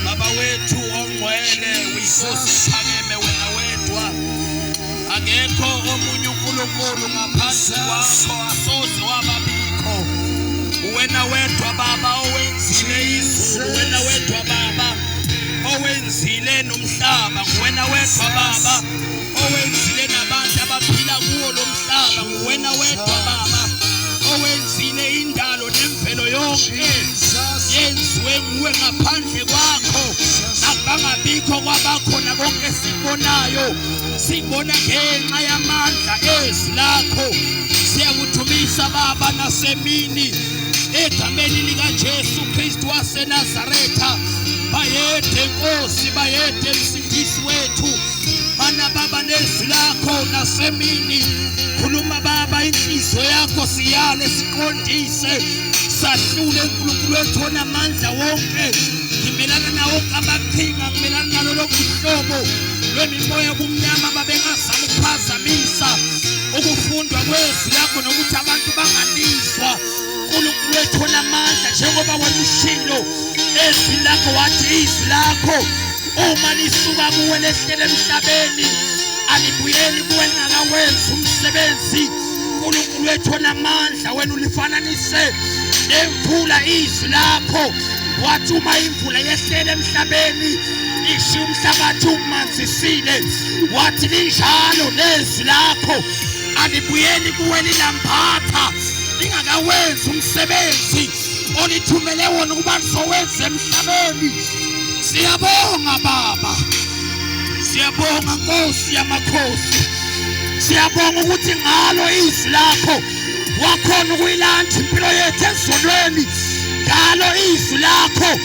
Baba wethu ongcwele uyinkosi phakeme wena wedwa akekho omunye uNkulunkulu ngaphansi kwakho asoze wababikho wena wedwa Baba owenzile izulu wena wedwa Baba owenzile nomhlaba wena wedwa Baba owenzile nabantu abaphila kuwo lo mhlaba wena wedwa Baba owenzile indalo nemvelo yonke yenziwe nguwe ngaphandle kwakho akungabikho kwabakhona konke sikubonayo sibona ngenxa yamandla ezwi lakho siyakuthumisa Baba nasemini egameni lika Jesu Kristu waseNazaretha bayede Nkosi bayede Msindisi wethu mana Baba nezwi lakho nasemini khuluma Baba inhliziyo yakho siyale siqondise sahlule uNkulunkulu wethu onamandla wonke ngimelana nawo abaphinga ngimelana nalo lokuhlobo lwemimoya yobumnyama babengazama ukuphazamisa ukufundwa kwezwi lakho nokuthi abantu banganizwa uNkulunkulu wethu onamandla njengoba wena ushilo ezwi lakho wathi izwi lakho uma lisuka kuwe lehlele emhlabeni alibuyeli kuwe lingakawenzi umsebenzi uNkulunkulu wethu onamandla wena ulifananise nemvula izwi lakho wathi uma imvula yehlele emhlabeni ishiya umhlabathi umanzisile wathi linjalo nezwi lakho alibuyeli kuwe lilamphatha lingakawenzi umsebenzi olithumele wona ukuba lizowenza emhlabeni. Siyabonga Baba, siyabonga Nkosi yamakhosi, siyabonga ukuthi ngalo izwi lakho wakhona ukuyilanda impilo yethu ezonweni, ngalo izwi lakho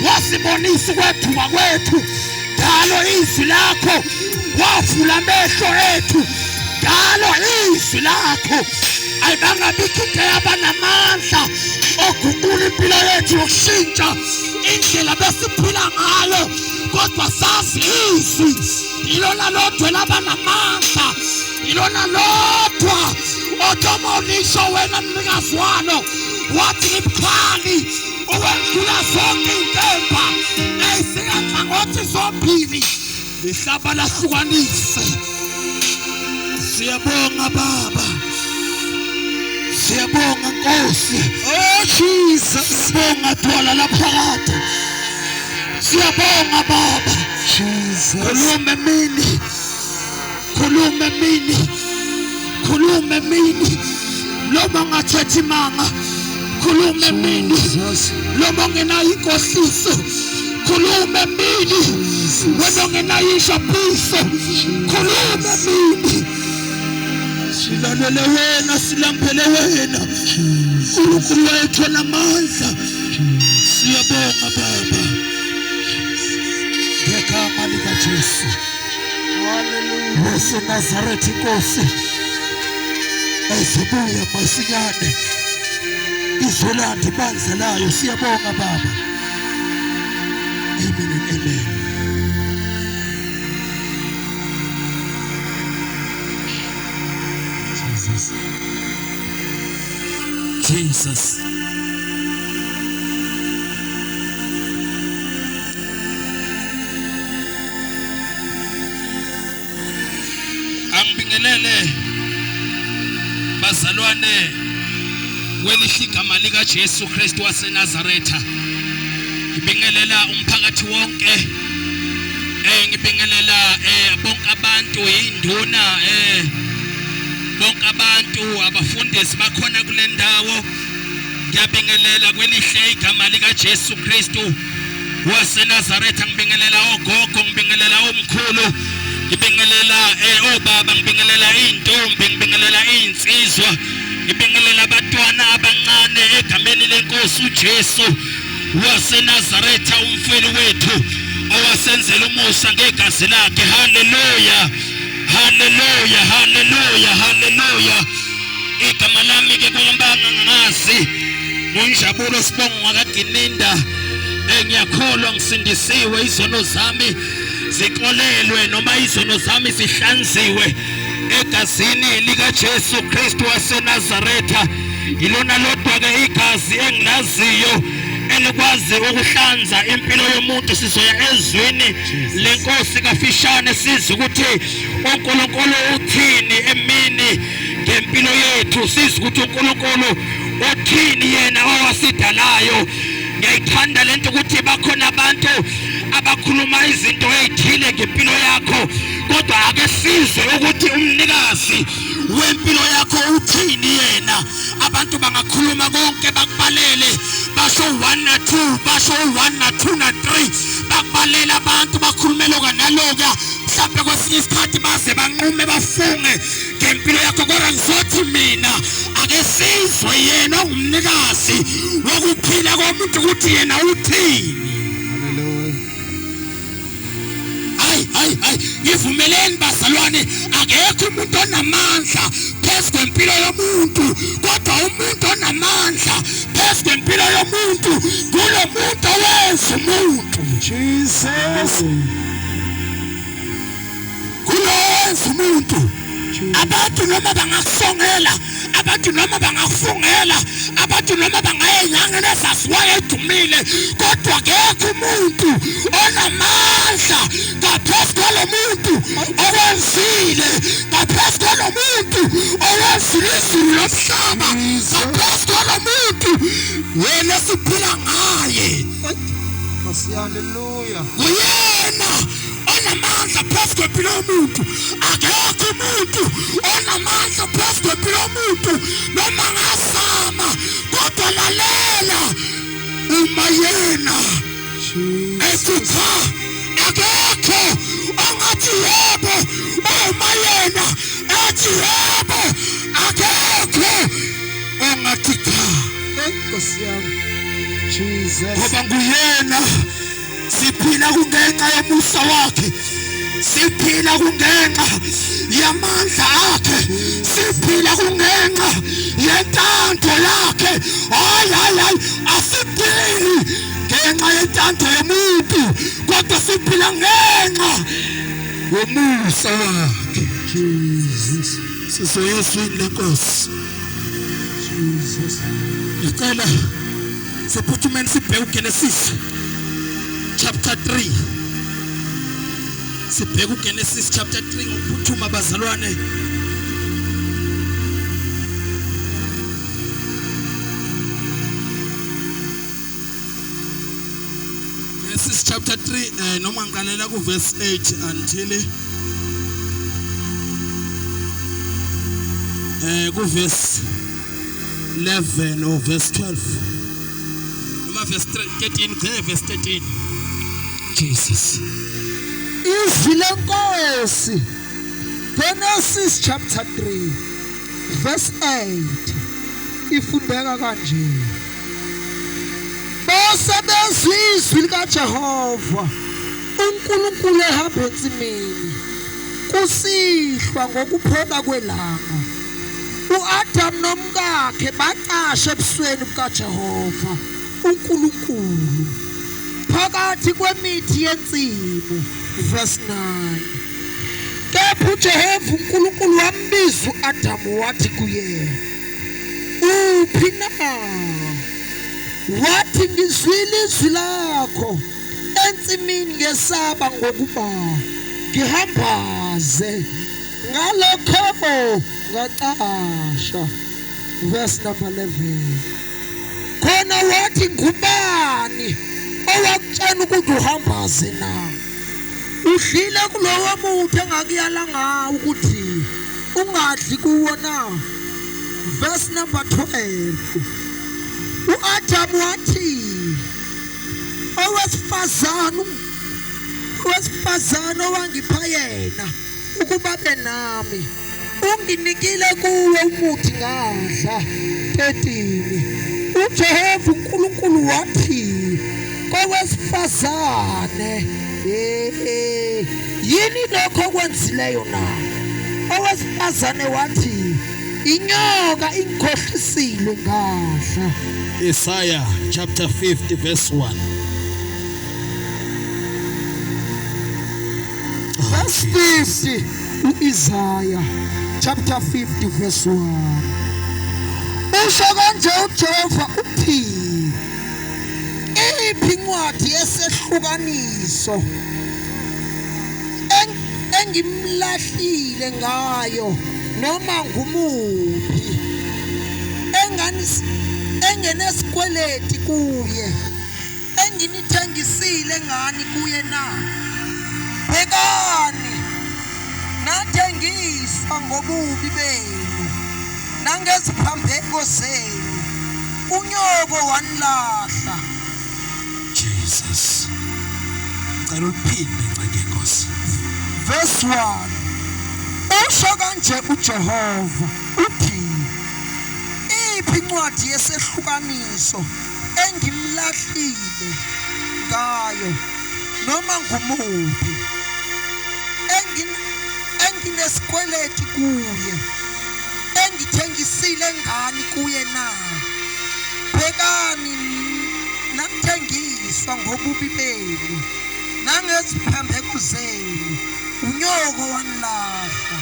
wasibonisa ukwethuka kwethu, ngalo izwi lakho wavula amehlo ethu, ngalo izwi lakho ayibangabikho into yabanamandla oguqula impilo yethu yokushintsha indlela besiphila ngayo, kodwa sazi izwi ilona lodwa labanamandla, ilona lodwa otomonisho wena mnikazi walo wathi libukhali uwendlula zonke inkemba ezinganhlangothi zombili lihlaba lahlukanise. Siyabonga Baba, siyabonga Nkosi, oh Jesus, siyabonga Twala laphakade, siyabonga Baba Jesus. Khulume mini, khulume mini, khulume mini, noma ngathethi manga, khulume mini, noma ngenayo inkohliso, khulume mini, wena ngenayo ishapiso, khulume mini. Silalele wena, silampele wena, uNkulunkulu wethu onamandla. Siyabonga Baba, ngegama lika Jesu. Hallelujah. WaseNazaretha Nkosi ezibuya masinyane izolanda ibandla layo. Siyabonga Baba. Amen and amen. Jesus. Angibingelele bazalwane weligama lika Jesu Kristu waseNazaretha. Ngibingelela umphakathi wonke. Ngibingelela bonke abantu induna bonke abantu abafundisi bakhona kule ndawo. Ngiyabingelela kwelihle igama lika Jesu Kristu waseNazaretha. Ngibingelela ogogo, ngibingelela omkhulu, ngibingelela obaba, ngibingelela intombi, ngibingelela insizwa, ngibingelela abantwana abancane egameni lenkosi uJesu waseNazaretha, umfeli wethu owasenzela umusa ngegazi lakhe. Hallelujah, hallelujah, hallelujah, hallelujah. Igama lami ke kuyambanga ngazi ngonjabulo Sibongo kaGininda. Ngiyakholwa ngisindisiwe, izono zami zikolelwe noma izono zami zihlanziwe egazini lika Jesu Kristu waseNazaretha. Ilona lodwa ke igazi engilaziyo elikwazi ukuhlanza impilo yomuntu. Sizoya ezwini lenkosi kafishane sizwe ukuthi uNkulunkulu uthini emini ngempilo yethu. Sizwe ukuthi uNkulunkulu uthini yena owasidalayo. Ngiyayithanda lento ukuthi bakhona abantu abakhuluma izinto ezithile ngempilo yakho, kodwa ake sizwe ukuthi umnikazi wempilo yakho uthini yena. Abantu bangakhuluma konke bakubalele, basho 1 na 2, basho 1 na 2 na 3, bakubalele abantu bakhulume lokho naloka. Mhlawumbe kwesinye isikhathi baze banqume bafunge ngempilo yakho, kodwa ngizothi mina ake sizwe yena ongumnikazi wokuphila komuntu ukuthi yena uthini. Hayi, ngivumeleni bazalwane, akekho umuntu onamandla phezu kwempilo yomuntu, kodwa umuntu onamandla phezu kwempilo yomuntu kulo muntu owenza umuntu. Jesus, kulo owenza umuntu. Abantu noma bangakusongela, abantu noma bangafungela, abantu noma bangayenyanga nezaziwayo edumile, kodwa akekho umuntu onamandla ngaphezu kwalo muntu owenzile, ngaphezu kwalo muntu owenzile izulu lomhlaba, ngaphezu kwalo muntu yena siphila ngaye. Hallelujah. Uyena onamandla phezu kwempilo yomuntu. Akekho umuntu onamandla phezu kwempilo yomuntu noma ngazama, kodwa lalela uma yena ethi akekho ongathi yebo, uma yena ethi yebo, akekho ongathi cha. Nkosi yami Jesus, ngoba nguyena siphila kungenxa yomusa wakhe, siphila kungenxa yamandla akhe, siphila kungenxa yentando yakhe. Hayi, asiphili ngenxa yentando yomuntu, kodwa siphila ngenxa yomusa wakhe. Jesus, sizoyezwini lenkosi. Jesus, ngicela sephuthumeni sibheke uGenesis chapter 3. Sibheke uGenesis chapter 3 ngokuphuthuma bazalwane. Genesis chapter 3 noma ngiqalela ku verse 8 until ku verse 11 or verse 12. Verse 13, verse 13. Jesus. Izwi lenkosi. Genesis chapter 3 verse 8 ifundeka kanje. Bose bezwi izwi likaJehova uNkulunkulu ehamba ensimini kusihlwa ngokuphola kwelanga. uAdam nomkakhe baqasha ebusweni bukaJehova uNkulunkulu phakathi kwemithi yensimu. Verse 9. Kepha uJehova uNkulunkulu wambiza uAdam wathi kuye, uphi na? Wathi ngizwile izwi lakho ensimini ngesaba ngokuba ngihambaze, ngalokho ngaqasha. Verse number 11. Khona wathi ngubani owakutshela ukuthi uhambaze na? Udlile kulowo muntu engakuyala ngawo ukuthi ungadli kuwo na? Verse number 12. uAdam wathi owesifazane owangipha yena ukuba benami unginikile kuwo umuthi ngadla. 13. uJehova uNkulunkulu wathi kowesifazane, yini lokho okwenzileyo na? Owesifazane wathi, inyoka ingikhohlisile ngadla. Isaiah chapter 50 verse 1. Verse 50. Isaiah chapter 50 verse 1. Usho kanje uJehova uthi, iyiphi incwadi yesehlukaniso engimlahlile ngayo noma ngumuphi engenesikweleti kuye enginithengisile ngani kuye na? Bhekani, nathengiswa ngobubi benu nangeziphambeko zenu, unyoko wanilahla. Jesus, ngicela uphinde nceke Nkosi. Verse 1. Usho kanje uJehova uthi, iphi incwadi yesehlukaniso engimlahlile ngayo noma ngumuphi enginesikweleti kuye engithengisile ngani kuye na? Bhekani, nathengiswa ngobubi benu nangeziphambeko zenu, unyoko wanilahla.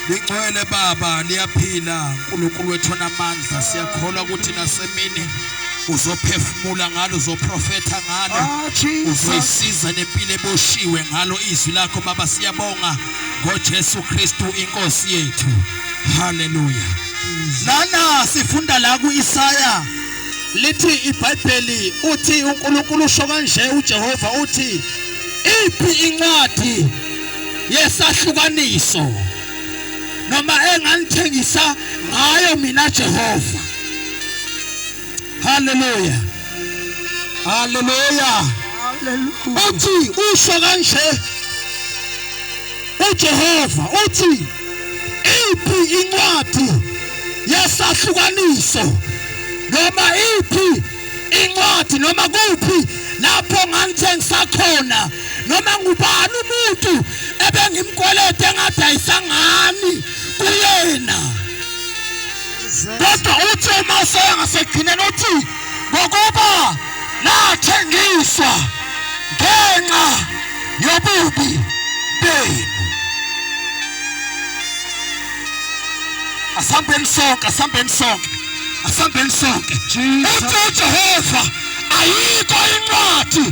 Lingcwele Baba, liyaphila uNkulunkulu wethu onamandla. Siyakholwa ukuthi nasemini uzophefumula ngalo, uzoprofetha ngalo, uzoyisiza nempilo eboshiwe ngalo izwi lakho Baba. Siyabonga ngoJesu Kristu inkosi yethu. Haleluya. Lana sifunda la ku-Isaya lithi iBhayibheli uthi uNkulunkulu usho kanje uJehova uthi, iphi incwadi yesahlukaniso noma enganithengisa ngayo mina Jehova. Haleluya. Haleluya. Uthi usho kanje uJehova uthi, iphi incwadi yesahlukaniso noma iphi incwadi noma kuphi lapho nganithengisa khona noma ngubani umuntu ebengimkwelete engadayisa ngani kuyena. Kodwa uthi uMaseya ngasekugcineni uthi, ngokuba nathengiswa ngenxa yobubi benu. Asambeni sonke, asambeni sonke, asambeni sonke. Uthi uJehova, ayikho incwadi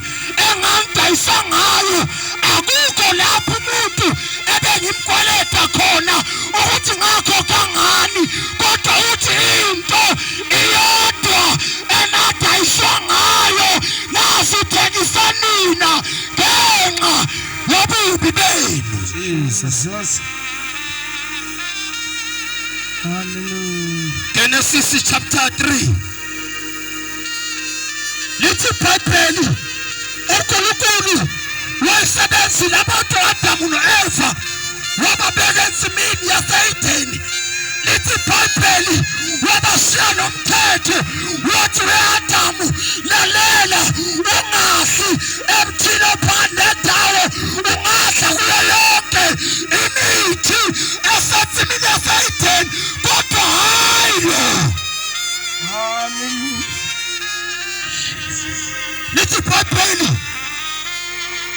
engangidayisa ngayo, akukho lapho umuntu ebengimkweleta khona ukuthi ngakho kangani. Kodwa uthi into iyodwa enadayiswa ngayo nasithengisa nina ngenxa yobubi benu. Jesus. Hallelujah. Genesis chapter 3. Lithi iBhayibheli uNkulunkulu wayesebenzile abantu uAdamu noEva wababeka ensimini yase-Edeni. Lithi iBhayibheli wabashiya nomthetho wathi we-Adamu, lalela, ungadli emthini ophandle nendawo, ungadla kuyo yonke imithi esensimini yase-Edeni, kodwa hayi lo. Hallelujah. Lithi iBhayibheli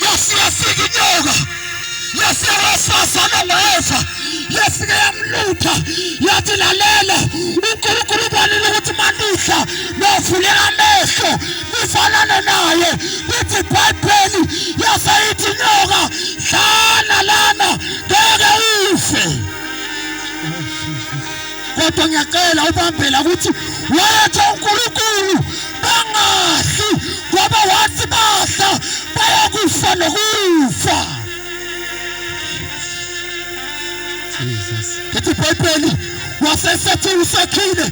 yafika inyoka, yafika wesifazane noEva, yafika yamlutha, yathi lalela, uNkulunkulu ubalile ukuthi manidla novuleka amehlo nifanane naye. Lithi iBhayibheli yasayithi inyoka, hlala lana ngeke ufe. Kodwa ngiyacela ubambela ukuthi wayethi uNkulunkulu bangadli ngoba wathi badla bayakufa nokufa. Lithi iBhayibheli wasesethi usekhile,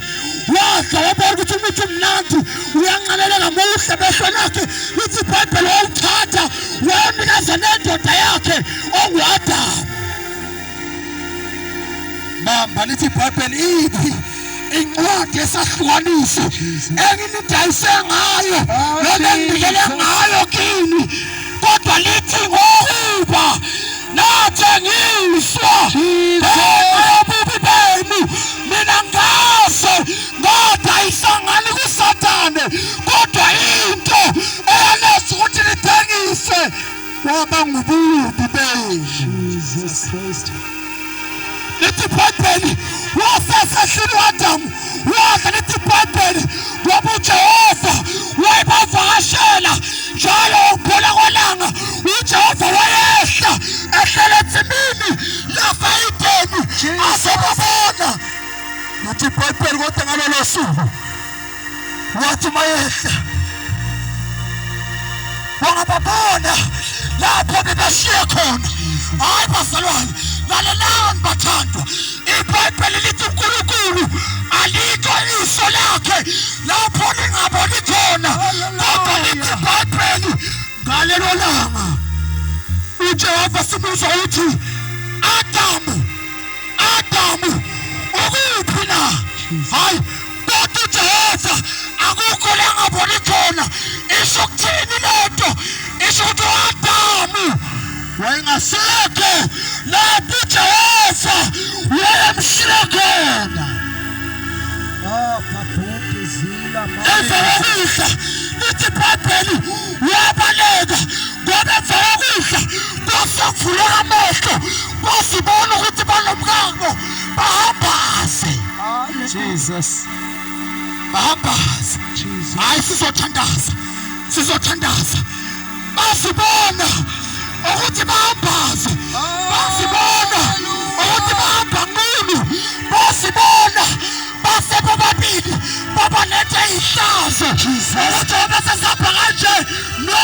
wadla wabona ukuthi umuntu mnandi, uyanqanelela muhle emehlweni akhe. Lithi iBhayibheli wawuthatha wayonikeza nendoda yakhe ongu-Adamu. Bamba, lithi iBhayibheli, iphi incwadi yesahlukaniso enginidayise ngayo noma enginikele ngayo kini? Kodwa lithi ngokuba nathengiswa ngenxa yobubi benu, mina ngase ngadayisa ngani kuSathane. Kodwa into eyalenza ukuthi nithengise kwaba ngububi benu. Jesus Christ. Lithi lithi iBhayibheli wasesehlile uAdamu wadla lithi iBhayibheli ngoba uJehova wayebavakashela njalo ukuphola kwelanga uJehova wayehla ehlele etsimini lapha eDeni azobabona lithi iBhayibheli kodwa ngalolo suku wathi mayehla wangababona lapho bebashiya khona. Hayi bazalwane, lalelani bathandwa, iBhayibheli lithi uNkulunkulu alikho iso lakhe lapho lingaboni khona, kodwa lithi iBhayibheli ngalelo langa uJehova sibuza uthi Adamu, Adamu ukuphi na? Hayi kodwa uJehova akukho la ngaboni khona. Isho kuthini lento? Isho ukuthi uAdamu wayengasekho lapho uJehova wayemshila khona. Emva kokudla lithi iBhayibheli wabaleka ngoba emva kokudla kwasakuvuleka amehlo kwasibona ukuthi banomkamo bahambaze. Jesus. Bahambaze. Hayi sizothandaza, sizothandaza. Basibona ukuthi bahambaze, basibona ukuthi bahamba nkulu, basibona basepha babili babalethe ihlazo ukuthi besesapha kanje. No,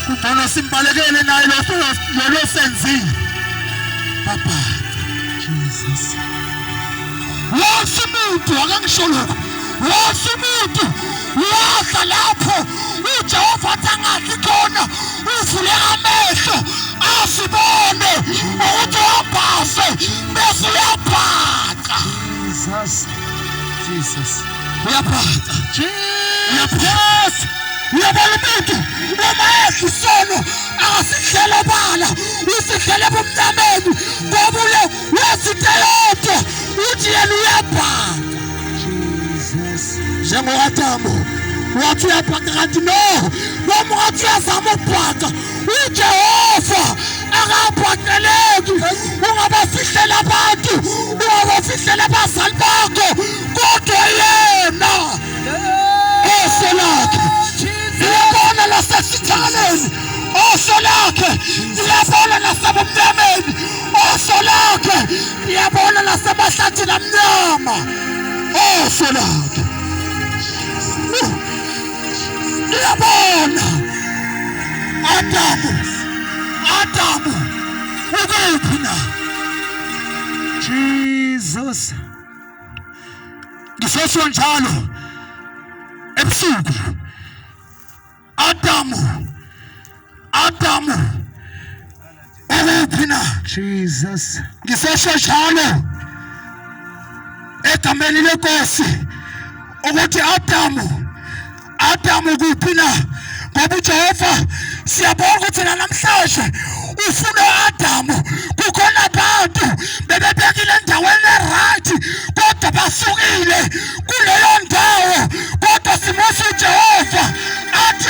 kungcono simbalekele naye lo senzile baba. Jesus wonke umuntu akangisho lokho, wonke umuntu wadla lapho uJehova atangathi khona uvuleka amehlo asibone ukuthi uhambaze bese uyabhaqa. Jesus. Uyabhaqa. Uyabhaqa. Uyabona umuntu uma ezisono akasidlela bala usidlela bomnyameni ngoba ule wesithe yodwa uthi yena uyabhaqa. Jesus. NjengoAdamu wathi uyabhaqa kanti no, noma wathi uyazama ukubhaqa uJehova akabhaqeleki. Ungabafihlela abantu, ungabafihlela abazali bakho, kodwa yena oso lakhe liyabona lasesithaleni, oso lakhe liyabona nasebumnyameni, oso lakhe liyabona nasebahlathini amnyama, oso lakhe liyabona. Adamu, Adamu ukuphi na? Jesus. Ngisho njalo ebusuku Adamu, Adamu ukuphi na? Jesus. Ngisho njalo egameni leNkosi ukuthi Adamu, Adamu ukuphi na? Ngoba uJehova siyabona ukuthi namhlanje ufuna uAdamu. Kukhona abantu bebebekile endaweni right kodwa basukile kuleyo ndawo, kodwa simusa uJehova athi